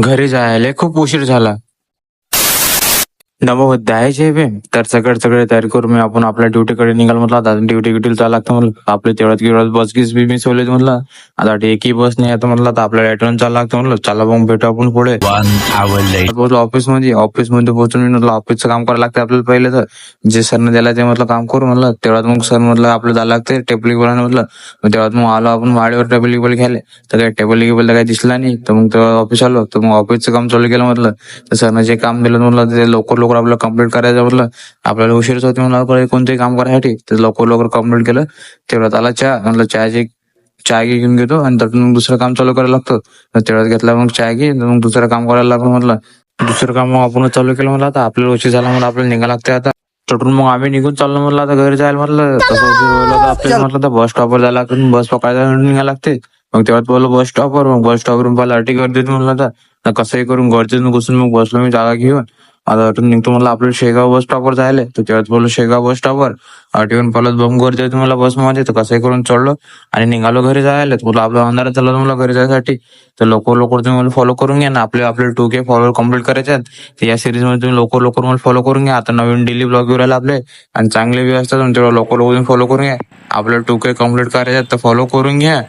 घरी जायला खूप उशीर झाला. नमोद आहे जेबे तर सगळे तयारी करून मी आपण आपल्या ड्युटीकडे निघाल म्हटलं. आता ड्युटीला जायला लागतं म्हणलं. आपले तेवढ्यात बस गिस बी मिस होईल म्हणलं. आता एकही बस नाही आता म्हणलं. तर आपल्याला रिटर्न चालला लागतं म्हणलं. चला मग भेटू आपण पुढे. पोहोचलो ऑफिसमध्ये पोहोचून मी म्हटलं ऑफिसचं काम करायला लागतं आपल्याला. पहिले तर जे सरने द्यायला ते म्हटलं काम करू म्हणलं. तेवढ्यात मग सर म्हटलं आपलं जायला लागते टेबल गिबल म्हटलं. मग तेवढ्यात मग आलो आपण वाडीवर टेबल गिबल घ्यायला. तर काही टेबल गिबल काही दिसला नाही. तर मग तेव्हा ऑफिस आलो. तर मग ऑफिसचं काम चालू केलं म्हटलं. तर सरनं जे काम दिलं म्हटलं ते लवकर आपल्याला कम्प्लीट करायचं म्हटलं. आपल्याला उशीरच होती म्हणलं कोणतेही काम करायसाठी. तर लवकर कम्प्लीट केलं. तेवढ्यात आला चहा. म्हटलं चाय घेऊन घेतो आणि त्यातून मग दुसरं काम चालू करायला लागतं. तर तेवढ्यात घेतला मग चाय घे. मग दुसरं काम करायला लागलं म्हटलं. दुसरं काम मग आपण चालू केलं म्हणलं. आता आपल्याला उशीर झाला म्हणून आपल्याला निघायला लागते आता. तटून मग आम्ही निघून चाललो म्हणलं. आता घरी जायला म्हटलं. तसं उशीर व्हायला तर आपल्याला म्हटलं तर बस स्टॉपवर जायला लागतं. बस पकडायला निघायला लागते. मग तेव्हा बोललो बस स्टॉपवर. मग बस स्टॉपवरून पहिला अर्टी गर्दी म्हणलं. तर कसंही करून गर्दीतून घुसून मग बसलो मी जागा घेऊन. आता अटून निघतो म्हणलं आपल्याला शेगाव बस स्टॉपवर जायला. तर तेव्हाच बोललो शेगाव बस स्टॉपवर. आठवून परत बम गर्दी होती मला बसमध्ये. तर कसंही करून चढलो आणि निघालो घरी जायला. बोललो आपलं अंधारात चाललं मला घरी जायसाठी. तर लवकर तुम्ही मला फॉलो करून घ्या ना. आपले 2K फॉलो कम्प्लीट करायचे आहेत. तर या सिरीज मध्ये तुम्ही लवकर मला फॉलो करून घ्या. आता नवीन डेली ब्लॉग येऊ राहिले आपले आणि चांगले व्ह्यू असतात. तेव्हा लवकर फॉलो करून घ्या. आपल्याला 2K कम्प्लीट करायचे आहेत तर फॉलो करून घ्या.